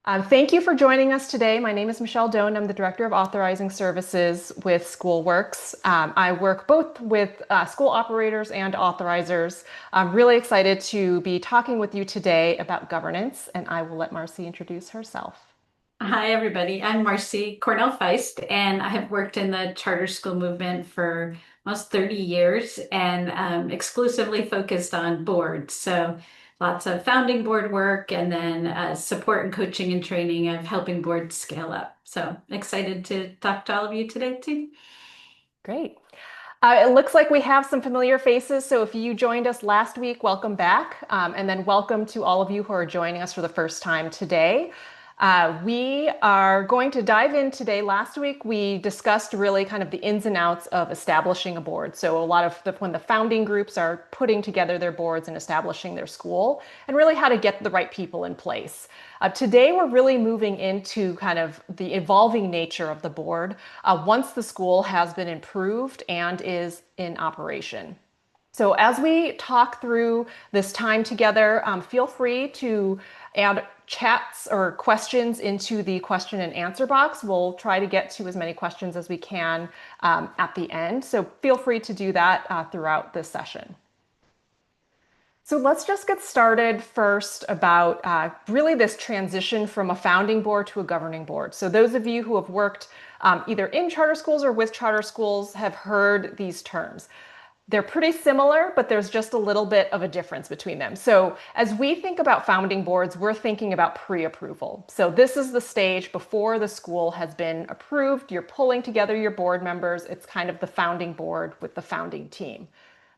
Thank you for joining us today. My name is Michelle Doane. I'm the Director of Authorizing Services with SchoolWorks. I work both with school operators and authorizers. I'm really excited to be talking with you today about governance, and I will let Marci introduce herself. Hi, everybody. I'm Marci, Cornell-Feist, and I have worked in the charter school movement for almost 30 years and exclusively focused on boards. So lots of founding board work and then support and coaching and training of helping boards scale up. So excited to talk to all of you today, too. Great. It looks like we have some familiar faces, so if you joined us last week, welcome back. And then welcome to all of you who are joining us for the first time today. We are going to dive in today. Last week, we discussed really kind of the ins and outs of establishing a board. So a lot of when the founding groups are putting together their boards and establishing their school, and really how to get the right people in place. Today, we're really moving into kind of the evolving nature of the board once the school has been improved and is in operation. So as we talk through this time together, feel free to add chats or questions into the question and answer box. We'll try to get to as many questions as we can at the end. So feel free to do that throughout this session. So let's just get started first about really this transition from a founding board to a governing board. So those of you who have worked either in charter schools or with charter schools have heard these terms. They're pretty similar, but there's just a little bit of a difference between them. So as we think about founding boards, we're thinking about pre-approval. So this is the stage before the school has been approved. You're pulling together your board members. It's kind of the founding board with the founding team.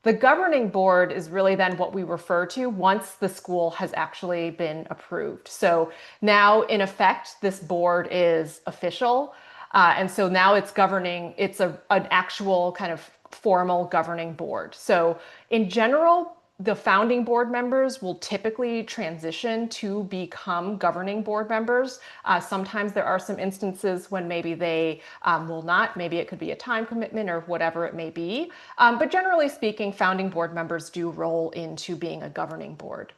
The governing board is really then what we refer to once the school has actually been approved. So now, in effect, this board is official. And so now it's governing, it's an actual kind of formal governing board. So in general, the founding board members will typically transition to become governing board members. Sometimes there are some instances when maybe they will not. Maybe it could be a time commitment or whatever it may be. But generally speaking, founding board members do roll into being a governing board.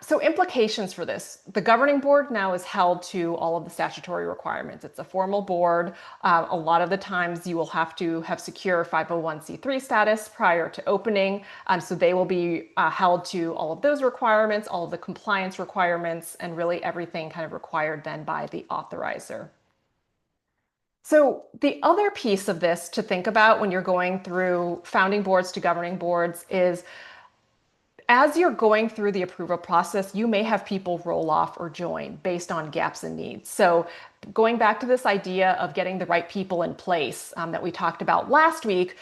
So implications for this. The governing board now is held to all of the statutory requirements. It's a formal board. A lot of the times you will have to have secure 501c3 status prior to opening. So they will be held to all of those requirements, all of the compliance requirements, and really everything kind of required then by the authorizer. So the other piece of this to think about when you're going through founding boards to governing boards is as you're going through the approval process, you may have people roll off or join based on gaps in needs. So going back to this idea of getting the right people in place that we talked about last week,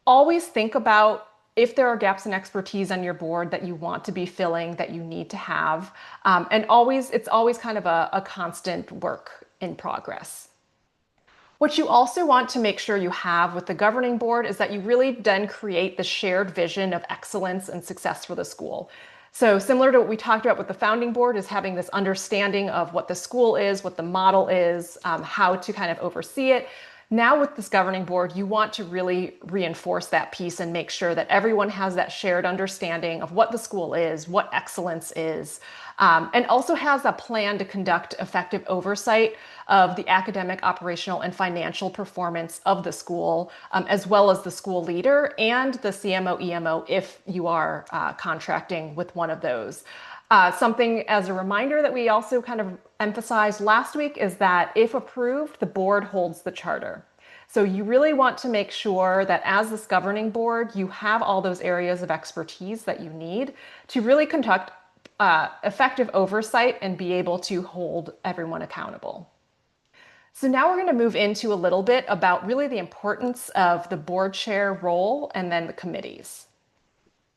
always think about if there are gaps in expertise on your board that you want to be filling, that you need to have. And it's always kind of a constant work in progress. What you also want to make sure you have with the governing board is that you really then create the shared vision of excellence and success for the school. So similar to what we talked about with the founding board is having this understanding of what the school is, what the model is, how to kind of oversee it. Now with this governing board, you want to really reinforce that piece and make sure that everyone has that shared understanding of what the school is, what excellence is, and also has a plan to conduct effective oversight of the academic, operational, and financial performance of the school, as well as the school leader and the CMO, EMO, if you are contracting with one of those. Something as a reminder that we also kind of emphasized last week is that if approved, the board holds the charter. So you really want to make sure that as this governing board, you have all those areas of expertise that you need to really conduct effective oversight and be able to hold everyone accountable. So now we're going to move into a little bit about really the importance of the board chair role and then the committees.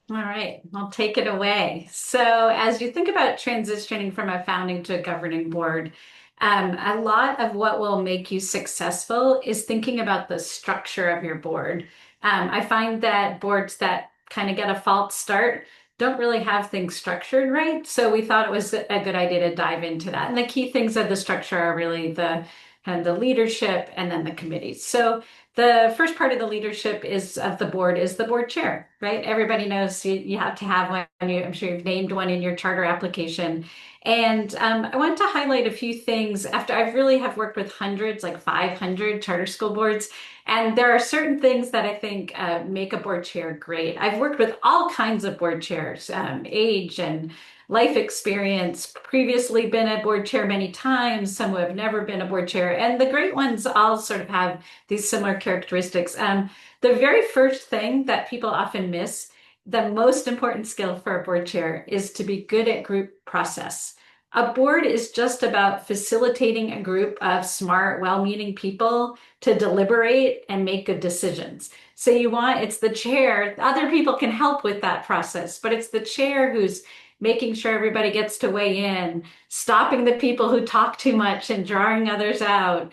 All right, I'll take it away. So as you think about transitioning from a founding to a governing board, a lot of what will make you successful is thinking about the structure of your board. I find that boards that kind of get a false start don't really have things structured right. So we thought it was a good idea to dive into that. And the key things of the structure are really the leadership and then the committees. So The first part of the leadership is of the board is the board chair, right? Everybody knows you have to have one. I'm sure you've named one in your charter application. And I want to highlight a few things after I've really have worked with hundreds, like 500 charter school boards. And there are certain things that I think make a board chair great. I've worked with all kinds of board chairs, age and life experience, previously been a board chair many times, some who have never been a board chair. And the great ones all sort of have these similar characteristics. The very first thing that people often miss, the most important skill for a board chair is to be good at group process. A board is just about facilitating a group of smart, well-meaning people to deliberate and make good decisions. So it's the chair, other people can help with that process, but it's the chair who's making sure everybody gets to weigh in, stopping the people who talk too much and drawing others out,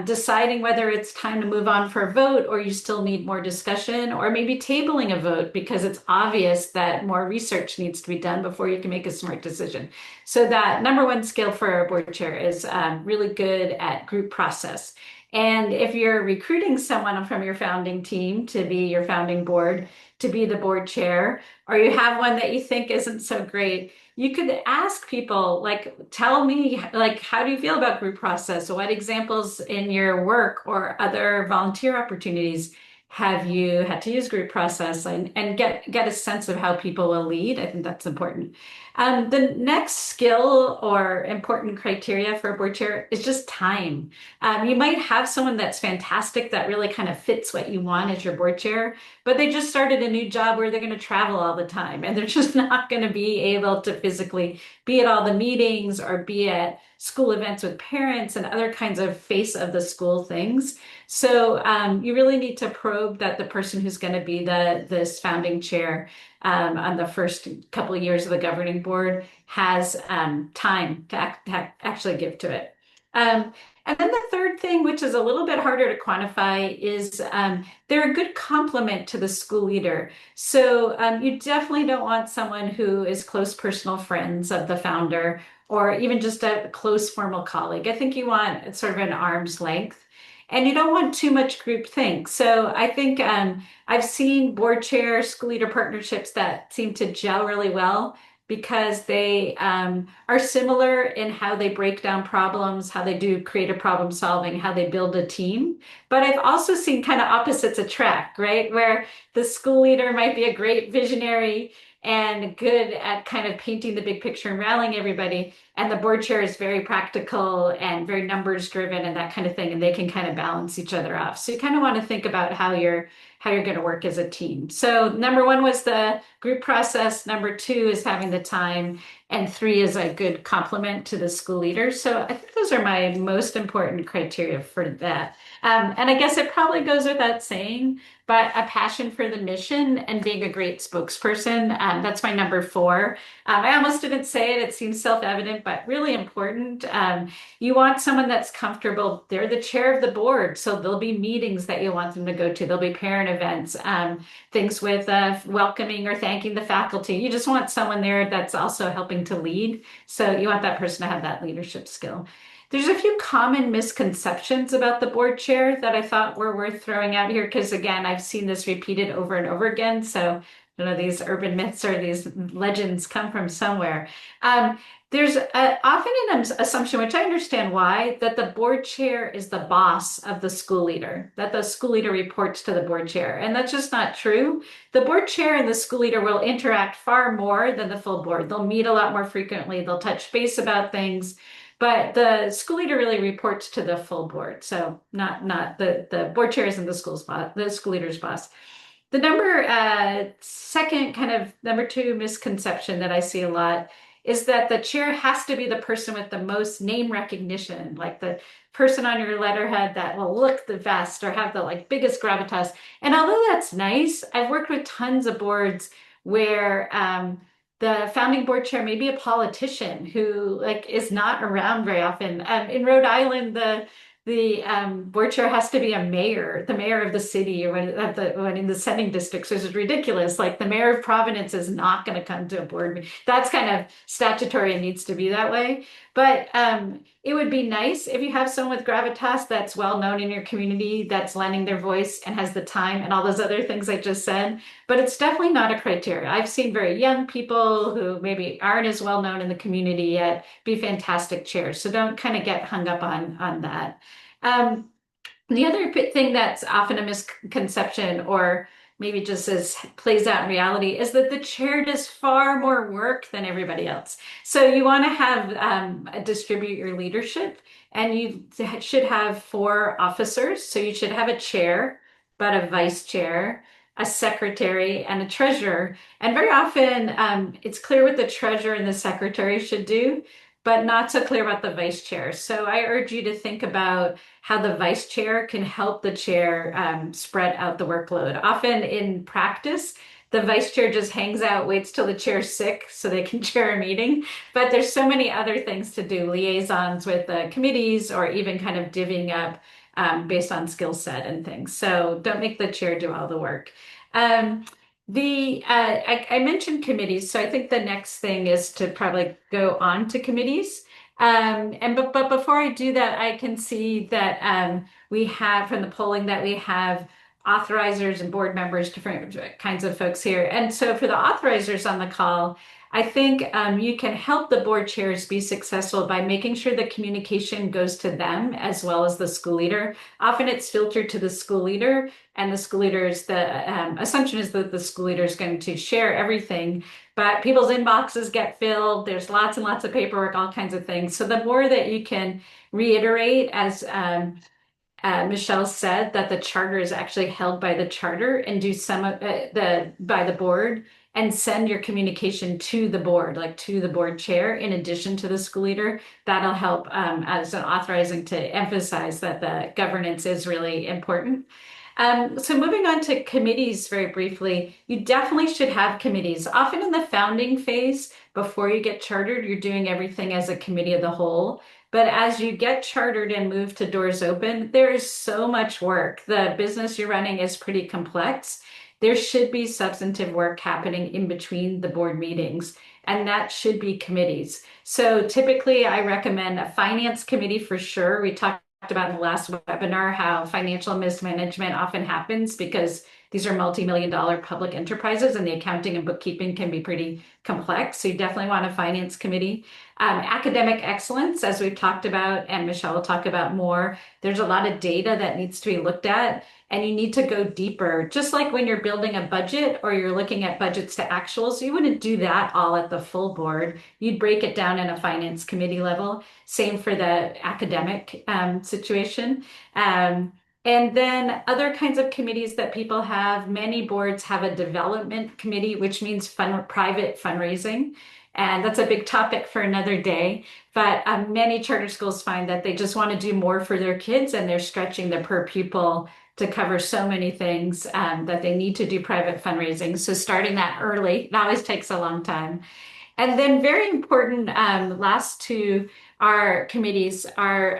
deciding whether it's time to move on for a vote or you still need more discussion, or maybe tabling a vote because it's obvious that more research needs to be done before you can make a smart decision. So that number one skill for a board chair is really good at group process. And if you're recruiting someone from your founding team to be your founding board, to be the board chair, or you have one that you think isn't so great, you could ask people, like, tell me, like, how do you feel about group process? What examples in your work or other volunteer opportunities have you had to use group process, and get a sense of how people will lead? I think that's important. The next skill or important criteria for a board chair is just time. You might have someone that's fantastic that really kind of fits what you want as your board chair, but they just started a new job where they're going to travel all the time and they're just not going to be able to physically be at all the meetings or be at school events with parents and other kinds of face of the school things. So you really need to probe that the person who's going to be this founding chair on the first couple of years of the governing board has time to actually give to it. And then the third thing, which is a little bit harder to quantify, is they're a good complement to the school leader. So you definitely don't want someone who is close personal friends of the founder or even just a close formal colleague. I think you want sort of an arm's length. And you don't want too much groupthink. So I think I've seen board chair school leader partnerships that seem to gel really well because they are similar in how they break down problems, how they do creative problem solving, how they build a team. But I've also seen kind of opposites attract, right? Where the school leader might be a great visionary and good at kind of painting the big picture and rallying everybody. And the board chair is very practical and very numbers driven and that kind of thing. And they can kind of balance each other off. So you kind of want to think about how you're going to work as a team. So number one was the group process. Number two is having the time. And three is a good complement to the school leader. So I think those are my most important criteria for that. And I guess it probably goes without saying, but a passion for the mission and being a great spokesperson. That's my number four. I almost didn't say it. It seems self-evident, but really important. You want someone that's comfortable. They're the chair of the board, so there'll be meetings that you want them to go to. There'll be parent events, things with welcoming or thanking the faculty. You just want someone there that's also helping to lead. So you want that person to have that leadership skill. There's a few common misconceptions about the board chair that I thought were worth throwing out here because, again, I've seen this repeated over and over again. So, these urban myths or these legends come from somewhere. There's often an assumption, which I understand why, that the board chair is the boss of the school leader, that the school leader reports to the board chair. And that's just not true. The board chair and the school leader will interact far more than the full board. They'll meet a lot more frequently. They'll touch base about things. But the school leader really reports to the full board. So not the board chair isn't the school leader's boss. The number two misconception that I see a lot is that the chair has to be the person with the most name recognition, like the person on your letterhead that will look the best or have the biggest gravitas. And although that's nice, I've worked with tons of boards where the founding board chair may be a politician who is not around very often. In Rhode Island, the board chair has to be a mayor, the mayor of the city, or when in the sending districts, which is ridiculous. Like the mayor of Providence is not going to come to a board meeting. That's kind of statutory and needs to be that way. But it would be nice if you have someone with gravitas that's well known in your community, that's lending their voice and has the time and all those other things I just said. But it's definitely not a criteria. I've seen very young people who maybe aren't as well known in the community yet be fantastic chairs. So don't kind of get hung up on that. Um, the other thing that's often a misconception, or maybe just as plays out in reality, is that the chair does far more work than everybody else. So you want to have distribute your leadership, and you should have 4 officers. So you should have a chair, but a vice chair, a secretary, and a treasurer. And very often, it's clear what the treasurer and the secretary should do, but not so clear about the vice chair. So I urge you to think about how the vice chair can help the chair spread out the workload. Often in practice, the vice chair just hangs out, waits till the chair's sick so they can chair a meeting. But there's so many other things to do, liaisons with the committees, or even kind of divvying up based on skill set and things. So don't make the chair do all the work. Um, I mentioned committees, so I think the next thing is to probably go on to committees. But before I do that, I can see that we have from the polling that we have authorizers and board members, different kinds of folks here. And so for the authorizers on the call, I think you can help the board chairs be successful by making sure the communication goes to them as well as the school leader. Often it's filtered to the school leader, and the school leader is the assumption is that the school leader is going to share everything, but people's inboxes get filled. There's lots and lots of paperwork, all kinds of things. So the more that you can reiterate, as Michelle said, that the charter is actually held by the charter, and do some of by the board, and send your communication to the board, like to the board chair, in addition to the school leader. That'll help as an authorizing to emphasize that the governance is really important. So moving on to committees very briefly, you definitely should have committees. Often in the founding phase, before you get chartered, you're doing everything as a committee of the whole. But as you get chartered and move to doors open, there is so much work. The business you're running is pretty complex. There should be substantive work happening in between the board meetings, and that should be committees. So typically, I recommend a finance committee for sure. We talked about in the last webinar how financial mismanagement often happens because these are multi-million-dollar public enterprises, and the accounting and bookkeeping can be pretty complex. So you definitely want a finance committee. Academic excellence, as we've talked about, and Michelle will talk about more, there's a lot of data that needs to be looked at, and you need to go deeper. Just like when you're building a budget or you're looking at budgets to actuals, you wouldn't do that all at the full board. You'd break it down in a finance committee level. Same for the academic situation. And then other kinds of committees that people have, many boards have a development committee, which means private fundraising. And that's a big topic for another day. But many charter schools find that they just want to do more for their kids, and they're stretching the per pupil to cover so many things that they need to do private fundraising. So starting that early, it always takes a long time. And then very important, last two are committees are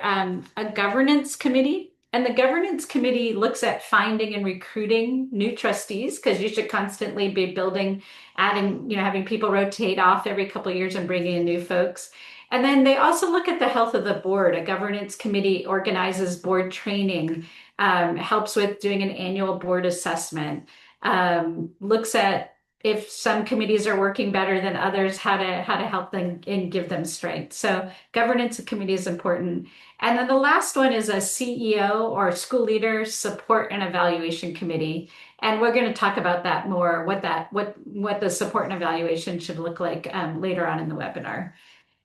a governance committee. And the governance committee looks at finding and recruiting new trustees, because you should constantly be building, adding, having people rotate off every couple of years and bringing in new folks. And then they also look at the health of the board. A governance committee organizes board training, helps with doing an annual board assessment, looks at if some committees are working better than others, how to help them and give them strength. So governance committee is important. And then the last one is a CEO or school leader support and evaluation committee. And we're going to talk about that more, what the support and evaluation should look like later on in the webinar.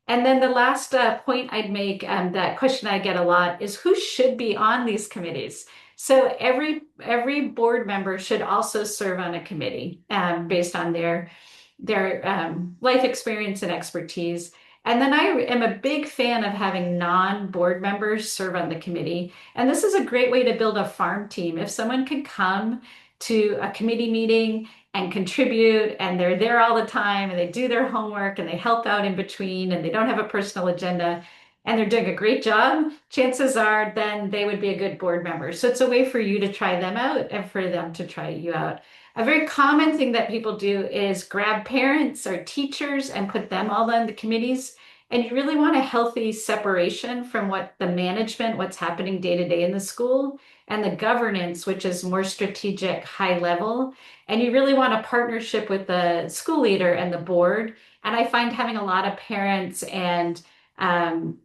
And then the last point I'd make, that question I get a lot, is who should be on these committees? So every board member should also serve on a committee based on their life experience and expertise. And then I am a big fan of having non-board members serve on the committee. And this is a great way to build a farm team. If someone can come to a committee meeting and contribute, and they're there all the time, and they do their homework, and they help out in between, and they don't have a personal agenda, and they're doing a great job, chances are then they would be a good board member. So it's a way for you to try them out and for them to try you out. A very common thing that people do is grab parents or teachers and put them all on the committees. And you really want a healthy separation from what the management, what's happening day to day in the school, and the governance, which is more strategic, high level. And you really want a partnership with the school leader and the board. And I find having a lot of parents and um,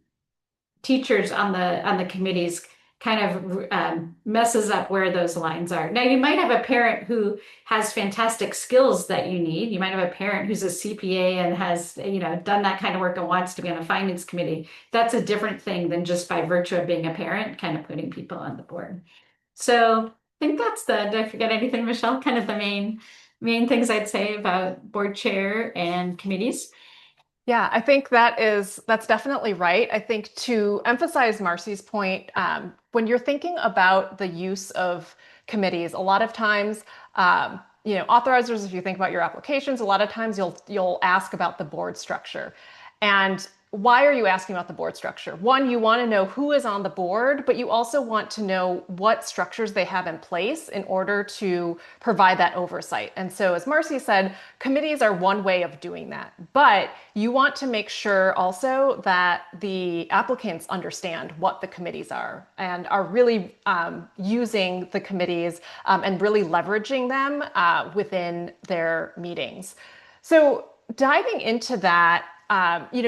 teachers on the committees kind of messes up where those lines are. Now, you might have a parent who has fantastic skills that you need. You might have a parent who's a CPA and has, done that kind of work and wants to be on a finance committee. That's a different thing than just by virtue of being a parent, kind of putting people on the board. So I think did I forget anything, Michelle? Kind of the main things I'd say about board chair and committees. Yeah, I think that's definitely right. I think to emphasize Marci's point, when you're thinking about the use of committees, a lot of times, authorizers, if you think about your applications, a lot of times you'll ask about the board structure. And why are you asking about the board structure? One, you want to know who is on the board, but you also want to know what structures they have in place in order to provide that oversight. And so, as Marci said, committees are one way of doing that. But you want to make sure also that the applicants understand what the committees are and are really using the committees and really leveraging them within their meetings. So, diving into that,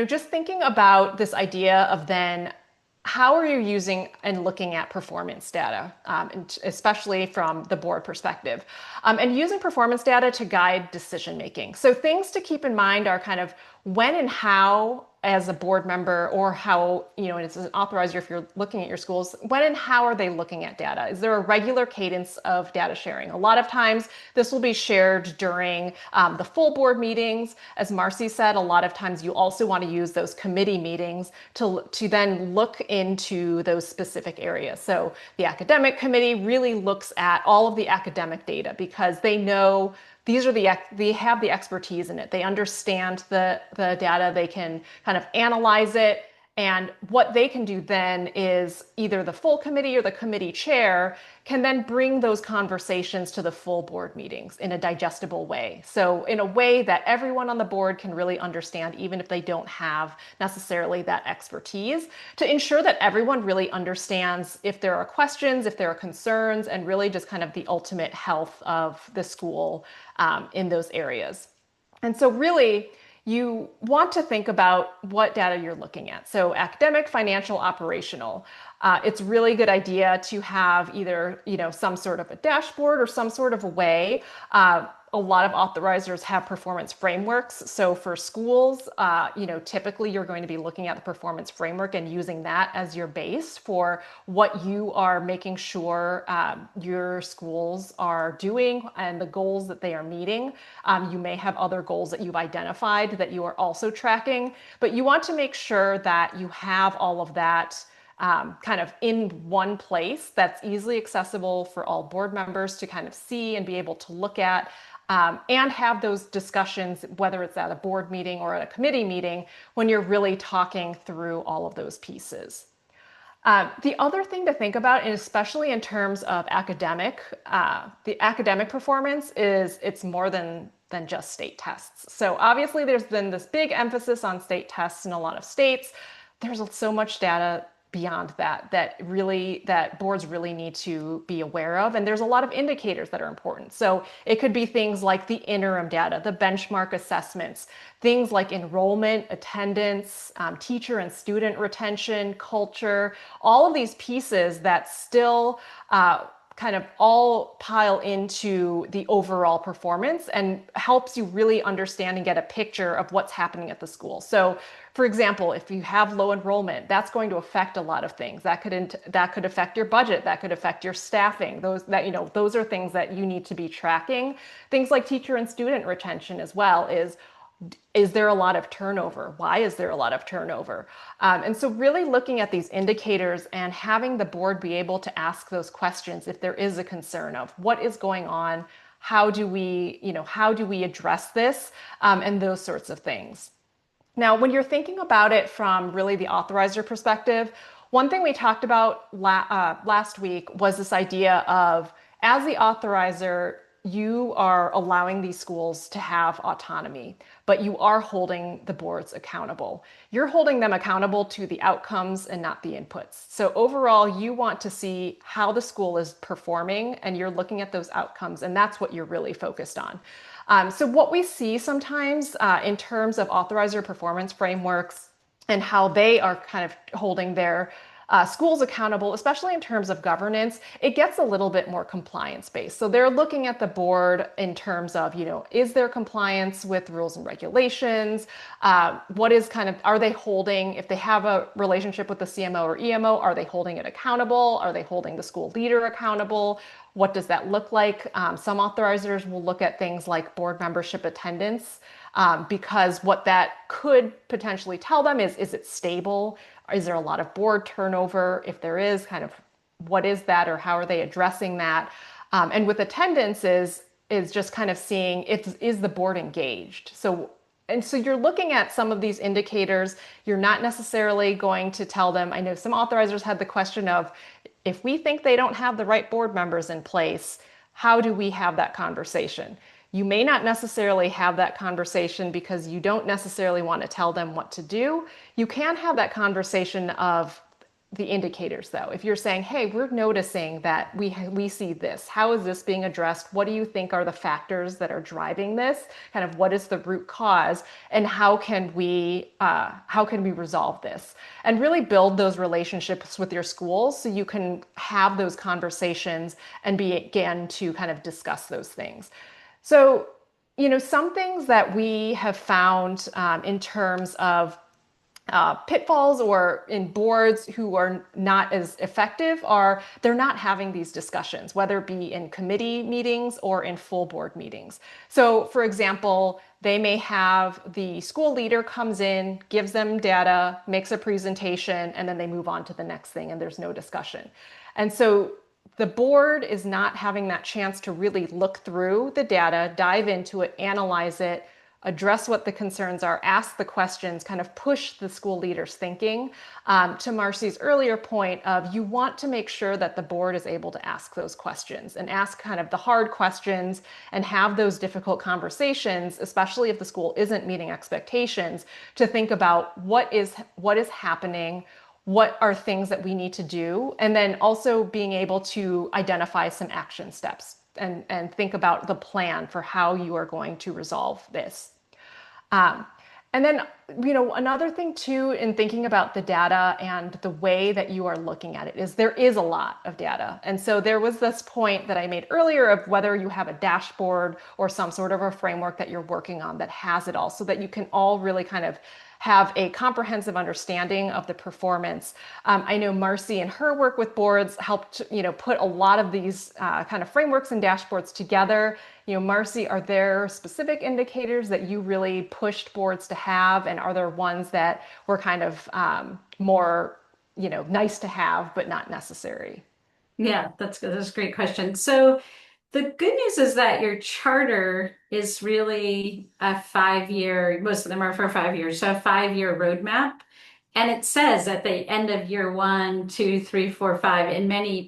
just thinking about this idea of then how are you using and looking at performance data, and especially from the board perspective, and using performance data to guide decision making. So things to keep in mind are kind of when and how as a board member or how, as an authorizer, if you're looking at your schools, when and how are they looking at data? Is there a regular cadence of data sharing? A lot of times this will be shared during the full board meetings. As Marci said, a lot of times you also want to use those committee meetings to then look into those specific areas. So the academic committee really looks at all of the academic data because they know they have the expertise in it. They understand the data. They can kind of analyze it. And what they can do then is either the full committee or the committee chair can then bring those conversations to the full board meetings in a digestible way. So in a way that everyone on the board can really understand, even if they don't have necessarily that expertise, to ensure that everyone really understands if there are questions, if there are concerns, and really just kind of the ultimate health of the school in those areas. And so really, you want to think about what data you're looking at. So academic, financial, operational. It's really good idea to have either, some sort of a dashboard or some sort of a way. A lot of authorizers have performance frameworks. So for schools, typically you're going to be looking at the performance framework and using that as your base for what you are making sure your schools are doing and the goals that they are meeting. You may have other goals that you've identified that you are also tracking, but you want to make sure that you have all of that kind of in one place that's easily accessible for all board members to kind of see and be able to look at, and have those discussions, whether it's at a board meeting or at a committee meeting, when you're really talking through all of those pieces. The other thing to think about, and especially in terms of the academic performance is it's more than just state tests. So obviously there's been this big emphasis on state tests in a lot of states. There's so much data beyond that boards really need to be aware of. And there's a lot of indicators that are important. So it could be things like the interim data, the benchmark assessments, things like enrollment, attendance, teacher and student retention, culture, all of these pieces that still kind of all pile into the overall performance and helps you really understand and get a picture of what's happening at the school. So, for example, if you have low enrollment, that's going to affect a lot of things. That could affect your budget. That could affect your staffing. Those are things that you need to be tracking. Things like teacher and student retention as well is there a lot of turnover? Why is there a lot of turnover? And so really looking at these indicators and having the board be able to ask those questions if there is a concern of what is going on, how do we address this, and those sorts of things. Now, when you're thinking about it from really the authorizer perspective, one thing we talked about last week was this idea of, as the authorizer, you are allowing these schools to have autonomy, but you are holding the boards accountable. You're holding them accountable to the outcomes and not the inputs. So overall, you want to see how the school is performing, and you're looking at those outcomes, and that's what you're really focused on. So what we see sometimes in terms of authorizer performance frameworks and how they are kind of holding their schools accountable, especially in terms of governance, it gets a little bit more compliance based. So they're looking at the board in terms of, is there compliance with rules and regulations? What is kind of, are they holding, if they have a relationship with the CMO or EMO, are they holding it accountable? Are they holding the school leader accountable? What does that look like? Some authorizers will look at things like board membership attendance, because what that could potentially tell them is it stable? Is there a lot of board turnover? If there is, kind of what is that, or how are they addressing that? And with attendance is just kind of seeing, is the board engaged? So you're looking at some of these indicators. You're not necessarily going to tell them. I know some authorizers had the question of, if we think they don't have the right board members in place, how do we have that conversation? You may not necessarily have that conversation because you don't necessarily want to tell them what to do. You can have that conversation of the indicators, though. If you're saying, hey, we're noticing that we see this. How is this being addressed? What do you think are the factors that are driving this? Kind of what is the root cause, and how can we resolve this? And really build those relationships with your schools so you can have those conversations and begin to kind of discuss those things. So, some things that we have found in terms of pitfalls or in boards who are not as effective are they're not having these discussions, whether it be in committee meetings or in full board meetings. So, for example, they may have the school leader comes in, gives them data, makes a presentation, and then they move on to the next thing and there's no discussion. And so the board is not having that chance to really look through the data, dive into it, analyze it, address what the concerns are, ask the questions, kind of push the school leader's thinking. To Marci's earlier point of, you want to make sure that the board is able to ask those questions and ask kind of the hard questions and have those difficult conversations, especially if the school isn't meeting expectations, to think about what is happening, what are things that we need to do, and then also being able to identify some action steps and think about the plan for how you are going to resolve this. Um, and then, another thing too, in thinking about the data and the way that you are looking at it, is there is a lot of data. And so there was this point that I made earlier of whether you have a dashboard or some sort of a framework that you're working on that has it all, so that you can all really kind of have a comprehensive understanding of the performance. I know Marci and her work with boards helped, put a lot of these kind of frameworks and dashboards together. Marci, are there specific indicators that you really pushed boards to have, and are there ones that were kind of more, nice to have but not necessary? Yeah, that's good. That's a great question. So the good news is that your charter is really a 5 year, most of them are for 5 years, so a 5 year roadmap. And it says at the end of year 1, 2, 3, 4, 5, in many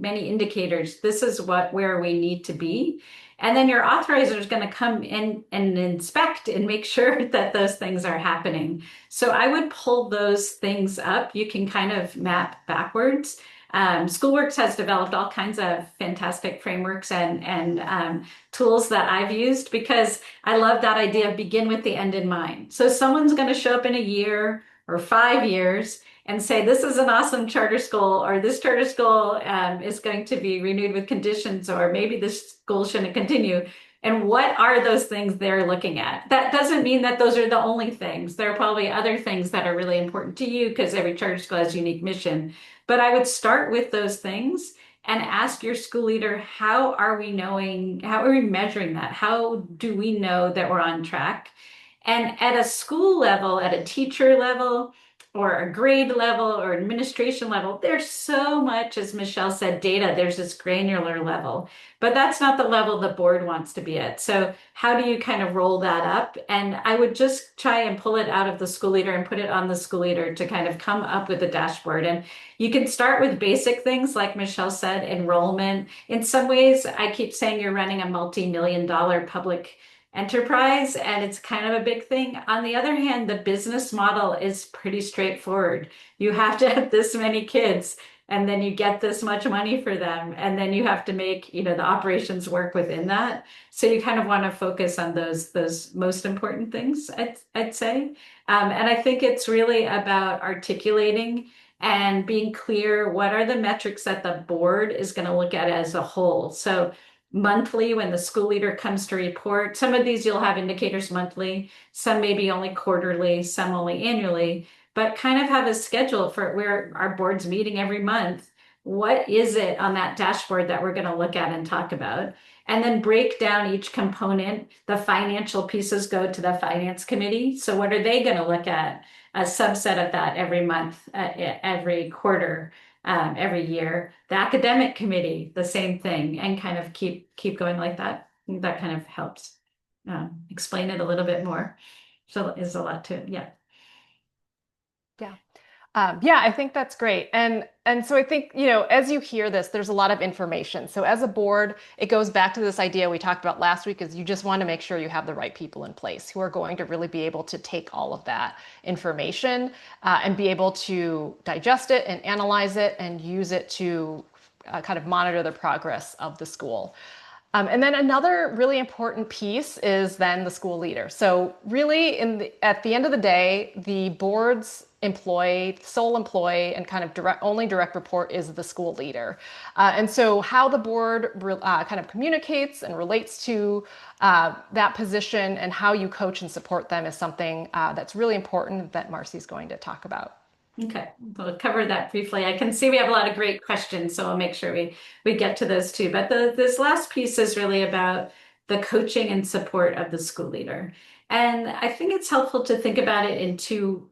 indicators, this is where we need to be. And then your authorizer is going to come in and inspect and make sure that those things are happening. So I would pull those things up. You can kind of map backwards. SchoolWorks has developed all kinds of fantastic frameworks and tools that I've used, because I love that idea of begin with the end in mind. So someone's going to show up in a year or 5 years and say, this is an awesome charter school, or this charter school is going to be renewed with conditions, or maybe this school shouldn't continue. And what are those things they're looking at? That doesn't mean that those are the only things. There are probably other things that are really important to you, because every charter school has a unique mission. But I would start with those things and ask your school leader, how are we measuring that? How do we know that we're on track? And at a school level, at a teacher level, or a grade level or administration level. There's so much, as Michelle said, data. There's this granular level, but that's not the level the board wants to be at. So how do you kind of roll that up? And I would just try and pull it out of the school leader and put it on the school leader to kind of come up with a dashboard. And you can start with basic things like Michelle said, enrollment. In some ways, I keep saying you're running a multi-million-dollar public enterprise, and it's kind of a big thing. On the other hand, the business model is pretty straightforward. You have to have this many kids, and then you get this much money for them, and then you have to make, the operations work within that. So you kind of want to focus on those most important things, I'd say. And I think it's really about articulating and being clear what are the metrics that the board is going to look at as a whole. So monthly, when the school leader comes to report, some of these you'll have indicators monthly, some maybe only quarterly, some only annually, but kind of have a schedule for where our board's meeting every month. What is it on that dashboard that we're going to look at and talk about? And then break down each component. The financial pieces go to the finance committee. So what are they going to look at? A subset of that every month, every quarter, every year. The academic committee, the same thing, and kind of keep going like that. That kind of helps explain it a little bit more. So there's a lot to it. Yeah. Yeah. Yeah, I think that's great. And so I think, as you hear this, there's a lot of information. So as a board, it goes back to this idea we talked about last week is you just want to make sure you have the right people in place who are going to really be able to take all of that information and be able to digest it and analyze it and use it to kind of monitor the progress of the school. And then another really important piece is then the school leader. So really at the end of the day, the board's sole employee and kind of only direct report is the school leader. And so how the board kind of communicates and relates to that position and how you coach and support them is something that's really important that Marci's going to talk about. Okay, we'll cover that briefly. I can see we have a lot of great questions, so I'll make sure we get to those too. But this last piece is really about the coaching and support of the school leader. And I think it's helpful to think about it in two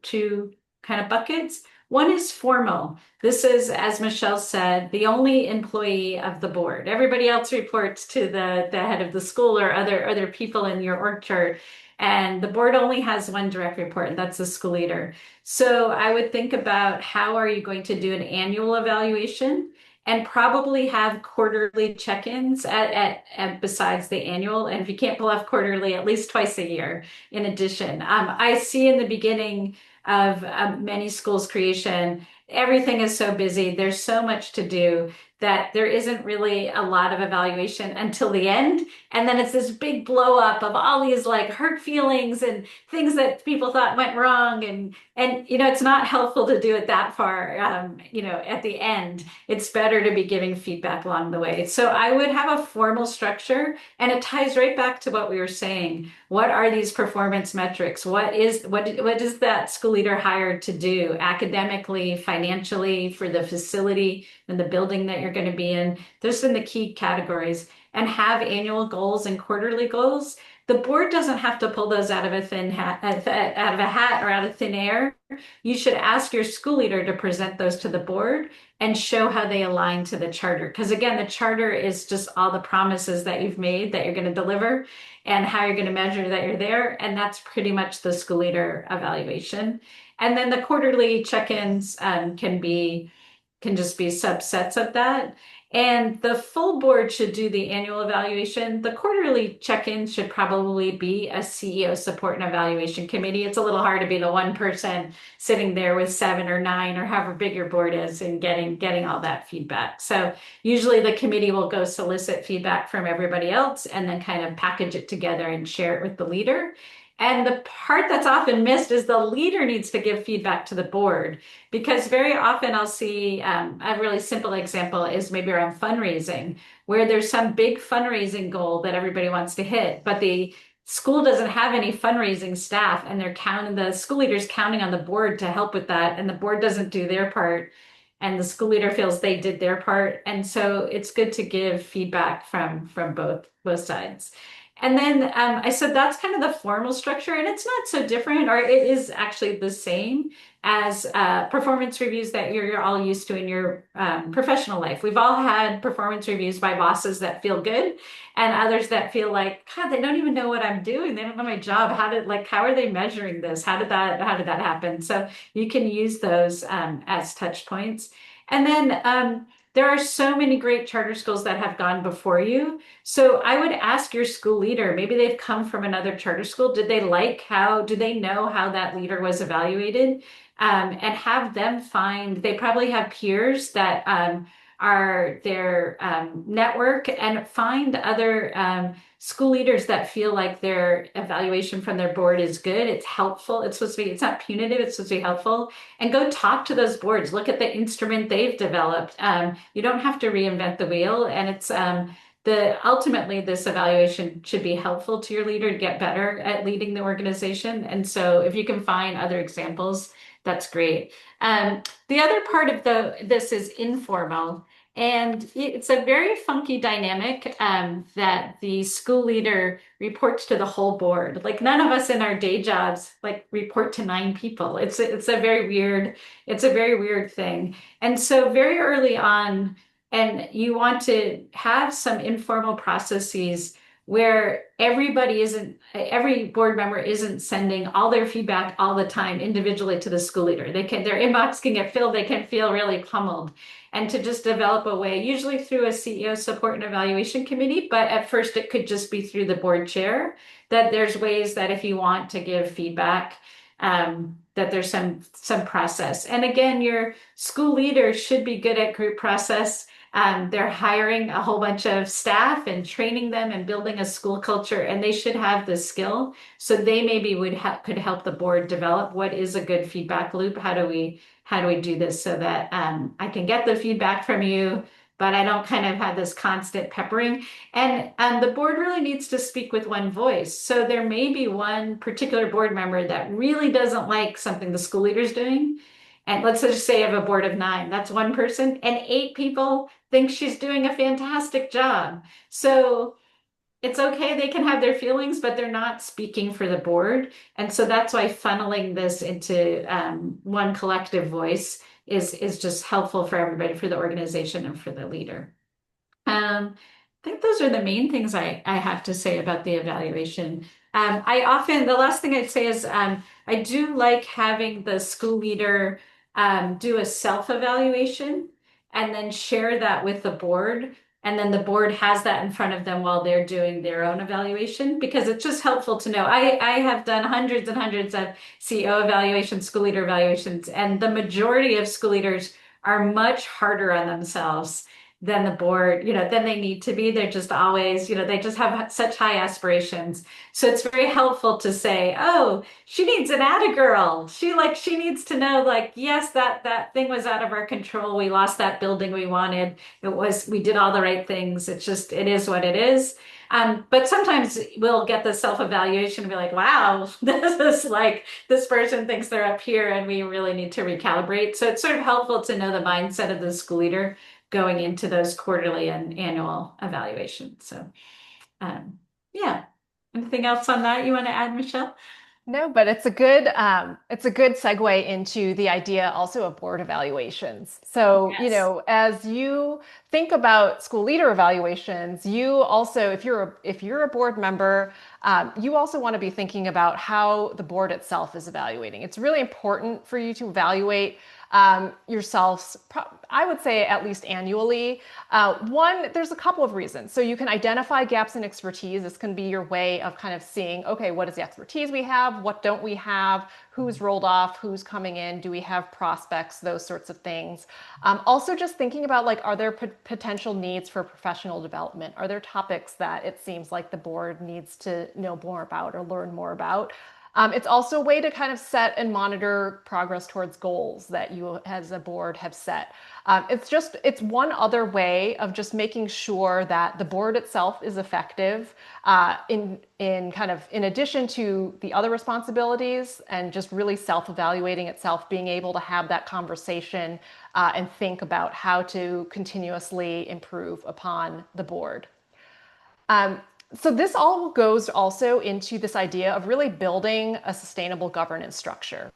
kind of buckets. One is formal. This is, as Michelle said, the only employee of the board. Everybody else reports to the head of the school or other people in your org chart. And the board only has one direct report, and that's the school leader. So I would think about how are you going to do an annual evaluation and probably have quarterly check-ins at besides the annual. And if you can't pull off quarterly, at least twice a year in addition. I see in the beginning of many schools' creation, everything is so busy. There's so much to do that there isn't really a lot of evaluation until the end. And then it's this big blow up of all these like hurt feelings and things that people thought went wrong. And it's not helpful to do it that far, at the end. It's better to be giving feedback along the way. So I would have a formal structure, and it ties right back to what we were saying. What are these performance metrics? What is that school leader hired to do academically, financially, for the facility and the building that you're going to be in? Those are the key categories. And have annual goals and quarterly goals. The board doesn't have to pull those out of a hat or out of thin air. You should ask your school leader to present those to the board and show how they align to the charter. Because again, the charter is just all the promises that you've made that you're going to deliver and how you're going to measure that you're there. And that's pretty much the school leader evaluation. And then the quarterly check-ins can just be subsets of that. And the full board should do the annual evaluation. The quarterly check-in should probably be a CEO support and evaluation committee. It's a little hard to be the one person sitting there with 7 or 9 or however big your board is and getting all that feedback. So usually the committee will go solicit feedback from everybody else and then kind of package it together and share it with the leader. And the part that's often missed is the leader needs to give feedback to the board, because very often I'll see a really simple example is maybe around fundraising, where there's some big fundraising goal that everybody wants to hit, but the school doesn't have any fundraising staff, and the school leader's counting on the board to help with that, and the board doesn't do their part, and the school leader feels they did their part. And so it's good to give feedback from both sides. And then I said that's kind of the formal structure, and it's not so different, or it is actually the same as performance reviews that you're all used to in your professional life. We've all had performance reviews by bosses that feel good, and others that feel like, God, they don't even know what I'm doing. They don't know my job. How are they measuring this? How did that happen? So you can use those as touch points. And then there are so many great charter schools that have gone before you. So I would ask your school leader, maybe they've come from another charter school. Do they know how that leader was evaluated? And have them they probably have peers that are their network, and find other school leaders that feel like their evaluation from their board is good. It's helpful. It's not punitive. It's supposed to be helpful. And go talk to those boards. Look at the instrument they've developed. You don't have to reinvent the wheel. And ultimately this evaluation should be helpful to your leader to get better at leading the organization. And so if you can find other examples, that's great. The other part of this is informal. And it's a very funky dynamic that the school leader reports to the whole board. Like none of us in our day jobs like report to 9 people. It's a very weird thing. And so very early on, and you want to have some informal processes where every board member isn't sending all their feedback all the time individually to the school leader. Their inbox can get filled, they can feel really pummeled. And to just develop a way, usually through a CEO support and evaluation committee, but at first it could just be through the board chair, that there's ways that if you want to give feedback, that there's some process. And again, your school leader should be good at group process. They're hiring a whole bunch of staff and training them and building a school culture, and they should have the skill. So they maybe could help the board develop what is a good feedback loop. How do we do this so that I can get the feedback from you, but I don't kind of have this constant peppering. And the board really needs to speak with one voice. So there may be one particular board member that really doesn't like something the school leader's doing. And let's just say I have a board of 9, that's one person, and 8 people think she's doing a fantastic job. So it's okay, they can have their feelings, but they're not speaking for the board. And so that's why funneling this into one collective voice is just helpful for everybody, for the organization and for the leader. I think those are the main things I have to say about the evaluation. The last thing I'd say is I do like having the school leader do a self-evaluation and then share that with the board. And then the board has that in front of them while they're doing their own evaluation, because it's just helpful to know. I have done hundreds and hundreds of CEO evaluations, school leader evaluations, and the majority of school leaders are much harder on themselves than the board, than they need to be. They're just always, they just have such high aspirations. So it's very helpful to say, oh, she needs an atta girl. She needs to know, like, yes, that thing was out of our control. We lost that building we wanted. We did all the right things. It is what it is. But sometimes we'll get the self-evaluation and be like, wow, this person thinks they're up here and we really need to recalibrate. So it's sort of helpful to know the mindset of the school leader going into those quarterly and annual evaluations. So, yeah. Anything else on that you want to add, Michelle? No, but it's a good segue into the idea also of board evaluations. So, Yes. as you think about school leader evaluations, you also, if you're a board member, you also want to be thinking about how the board itself is evaluating. It's really important for you to evaluate yourselves, I would say at least annually. There's a couple of reasons. So you can identify gaps in expertise. This can be your way of kind of seeing, okay, what is the expertise we have? What don't we have? Who's rolled off? Who's coming in? Do we have prospects? Those sorts of things. Also just thinking about, like, are there potential needs for professional development? Are there topics that it seems like the board needs to know more about or learn more about? It's also a way to kind of set and monitor progress towards goals that you as a board have set. It's one other way of just making sure that the board itself is effective in addition to the other responsibilities, and just really self-evaluating itself, being able to have that conversation and think about how to continuously improve upon the board. So this all goes also into this idea of really building a sustainable governance structure.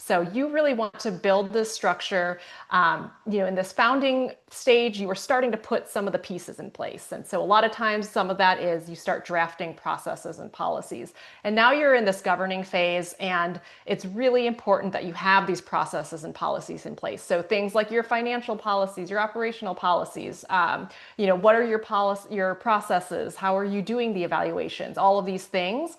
So you really want to build this structure. In this founding stage, you are starting to put some of the pieces in place. And so a lot of times, some of that is you start drafting processes and policies. And now you're in this governing phase, and it's really important that you have these processes and policies in place. So things like your financial policies, your operational policies, what are your processes? How are you doing the evaluations? All of these things.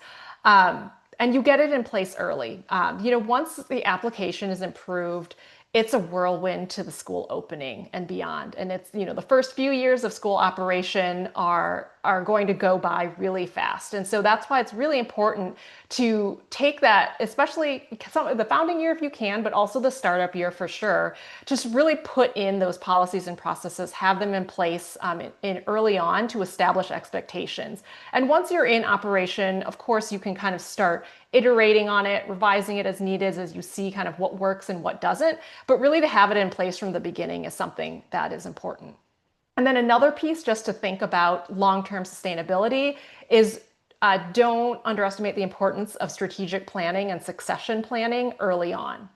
And you get it in place early. Once the application is improved, it's a whirlwind to the school opening and beyond. And it's, the first few years of school operation are going to go by really fast. And so that's why it's really important to take that, especially the founding year if you can, but also the startup year for sure, just really put in those policies and processes, have them in place in early on to establish expectations. And once you're in operation, of course, you can kind of start iterating on it, revising it as needed as you see kind of what works and what doesn't. But really to have it in place from the beginning is something that is important. And then another piece just to think about long-term sustainability is don't underestimate the importance of strategic planning and succession planning early on.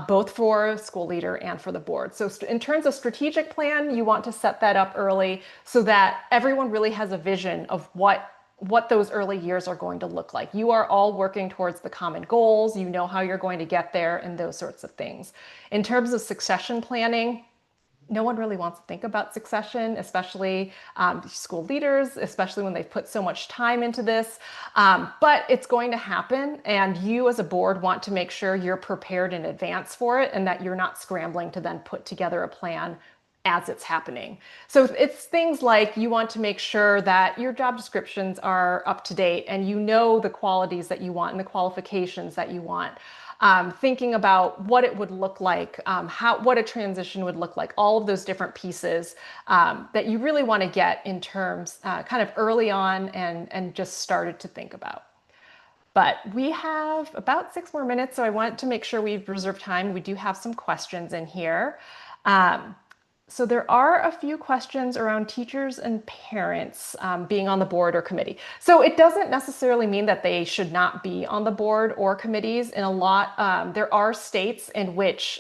Both for school leader and for the board. So in terms of strategic plan, you want to set that up early so that everyone really has a vision of what those early years are going to look like. You are all working towards the common goals. You know how you're going to get there and those sorts of things. In terms of succession planning, no one really wants to think about succession, especially school leaders, especially when they've put so much time into this. But it's going to happen, and you as a board want to make sure you're prepared in advance for it and that you're not scrambling to then put together a plan as it's happening. So it's things like you want to make sure that your job descriptions are up to date and you know the qualities that you want and the qualifications that you want. Thinking about what it would look like, what a transition would look like, all of those different pieces that you really want to get in terms kind of early on and just started to think about. But we have about 6 more minutes, so I want to make sure we reserve time. We do have some questions in here. So there are a few questions around teachers and parents being on the board or committee. So it doesn't necessarily mean that they should not be on the board or committees. In a lot, there are states in which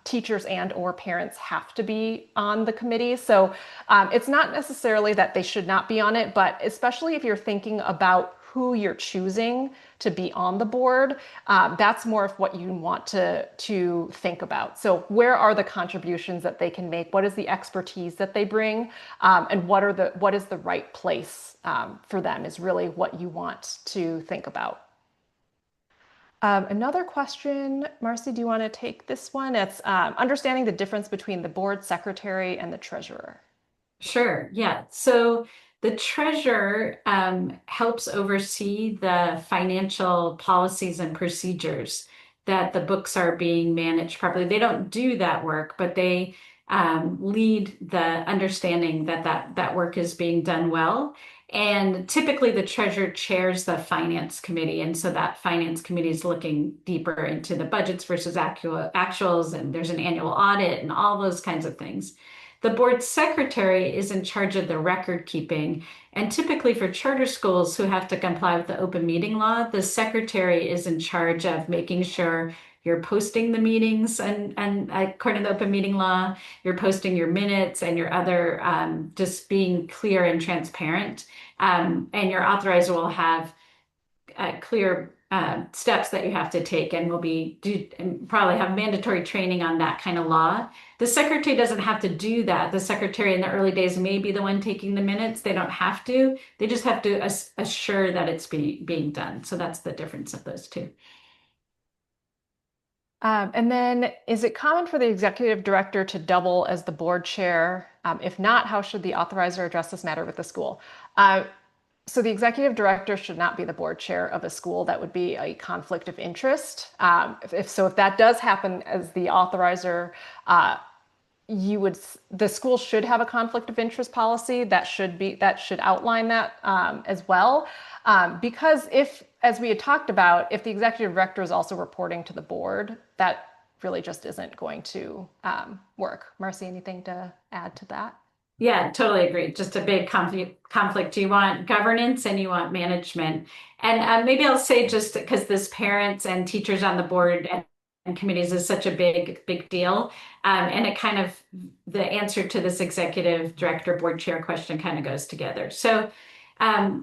teachers and or parents have to be on the committee. So it's not necessarily that they should not be on it, but especially if you're thinking about who you're choosing to be on the board, that's more of what you want to think about. So where are the contributions that they can make? What is the expertise that they bring? And what is the right place for them is really what you want to think about. Another question, Marci, do you want to take this one? It's understanding the difference between the board secretary and the treasurer. Sure, yeah. So the treasurer helps oversee the financial policies and procedures that the books are being managed properly. They don't do that work, but they lead the understanding that work is being done well. And typically the treasurer chairs the finance committee. And so that finance committee is looking deeper into the budgets versus actuals, and there's an annual audit and all those kinds of things. The board secretary is in charge of the record keeping. And typically for charter schools who have to comply with the open meeting law, the secretary is in charge of making sure you're posting the meetings and according to the open meeting law, you're posting your minutes and your other, just being clear and transparent. And your authorizer will have clear steps that you have to take and and probably have mandatory training on that kind of law. The secretary doesn't have to do that. The secretary in the early days may be the one taking the minutes. They don't have to. They just have to assure that it's being done. So that's the difference of those two. And then, is it common for the executive director to double as the board chair? If not, how should the authorizer address this matter with the school? So the executive director should not be the board chair of a school. That would be a conflict of interest. If that does happen as the authorizer, the school should have a conflict of interest policy that should outline that as well. Because as we had talked about, if the executive director is also reporting to the board, that really just isn't going to work. Marci, anything to add to that? Yeah, totally agree. Just a big conflict. You want governance and you want management. And maybe I'll say just because this parents and teachers on the board and committees is such a big deal. And it kind of, the answer to this executive director board chair question kind of goes together. So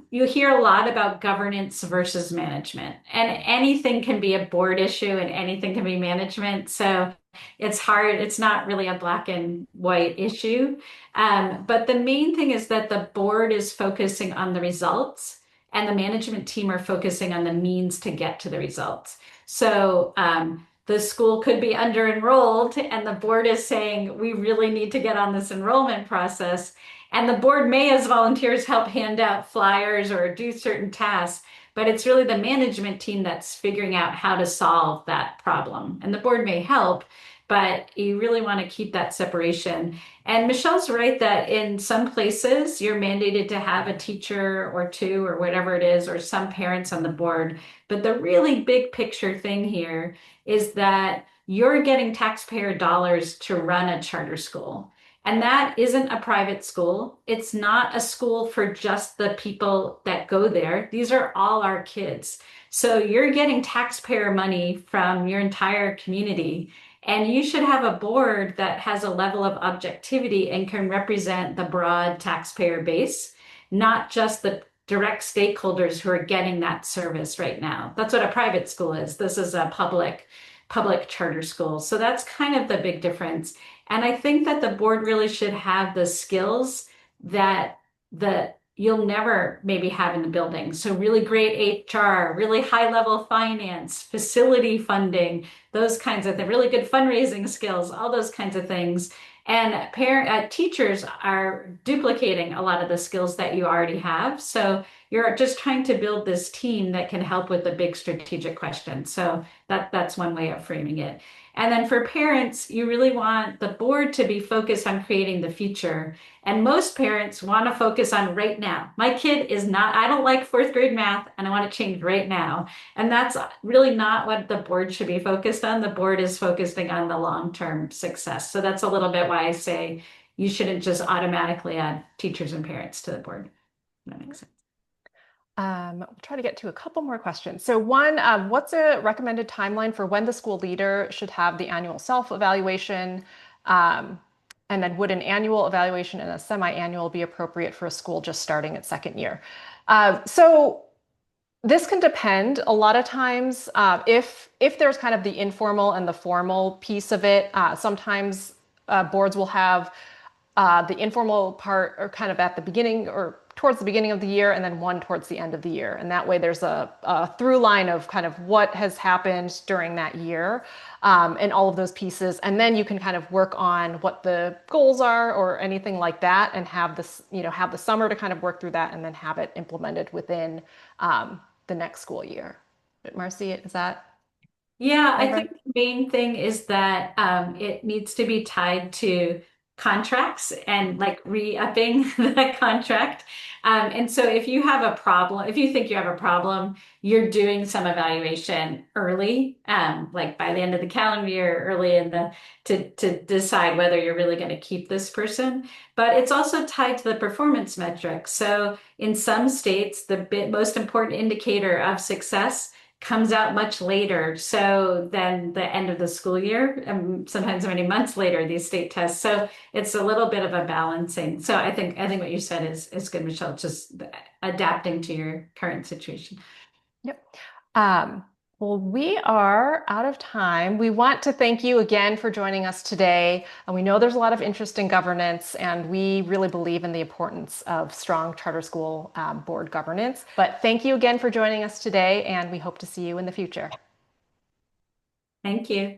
you hear a lot about governance versus management, and anything can be a board issue and anything can be management. So it's hard, it's not really a black and white issue. But the main thing is that the board is focusing on the results and the management team are focusing on the means to get to the results. So the school could be under enrolled and the board is saying, we really need to get on this enrollment process. And the board may, as volunteers, help hand out flyers or do certain tasks, but it's really the management team that's figuring out how to solve that problem. And the board may help, but you really want to keep that separation. And Michelle's right that in some places you're mandated to have a teacher or two or whatever it is, or some parents on the board. But the really big picture thing here is that you're getting taxpayer dollars to run a charter school. And that isn't a private school. It's not a school for just the people that go there. These are all our kids. So you're getting taxpayer money from your entire community. And you should have a board that has a level of objectivity and can represent the broad taxpayer base, not just the direct stakeholders who are getting that service right now. That's what a private school is. This is a public charter school. So that's kind of the big difference. And I think that the board really should have the skills that you'll never maybe have in the building. So really great HR, really high level finance, facility funding, those kinds of things, really good fundraising skills, all those kinds of things. And teachers are duplicating a lot of the skills that you already have. So you're just trying to build this team that can help with the big strategic questions. So that's one way of framing it. And then for parents, you really want the board to be focused on creating the future. And most parents want to focus on right now. My kid is not, I don't like fourth grade math and I want to change right now. And that's really not what the board should be focused on. The board is focusing on the long-term success. So that's a little bit why I say you shouldn't just automatically add teachers and parents to the board. That makes sense. We'll try to get to a couple more questions. So one, what's a recommended timeline for when the school leader should have the annual self-evaluation? And then would an annual evaluation and a semi-annual be appropriate for a school just starting its second year? So this can depend. A lot of times, if there's kind of the informal and the formal piece of it, sometimes boards will have the informal part or kind of at the beginning or towards the beginning of the year and then one towards the end of the year. And that way there's a through line of kind of what has happened during that year and all of those pieces. And then you can kind of work on what the goals are or anything like that and have this, have the summer to kind of work through that and then have it implemented within the next school year. But Marci, is that Yeah, I right? think the main thing is that it needs to be tied to contracts and like re-upping the contract. And so if you have a problem, if you think you have a problem, you're doing some evaluation early, like by the end of the calendar year, early in the to decide whether you're really going to keep this person. But it's also tied to the performance metrics. So in some states, the most important indicator of success comes out much later, so than the end of the school year, sometimes many months later, these state tests. So it's a little bit of a balancing. So I think what you said is good, Michelle, just adapting to your current situation. Yep. Um, well, we are out of time. We want to thank you again for joining us today. And we know there's a lot of interest in governance, and we really believe in the importance of strong charter school board governance. But thank you again for joining us today, and we hope to see you in the future. Thank you.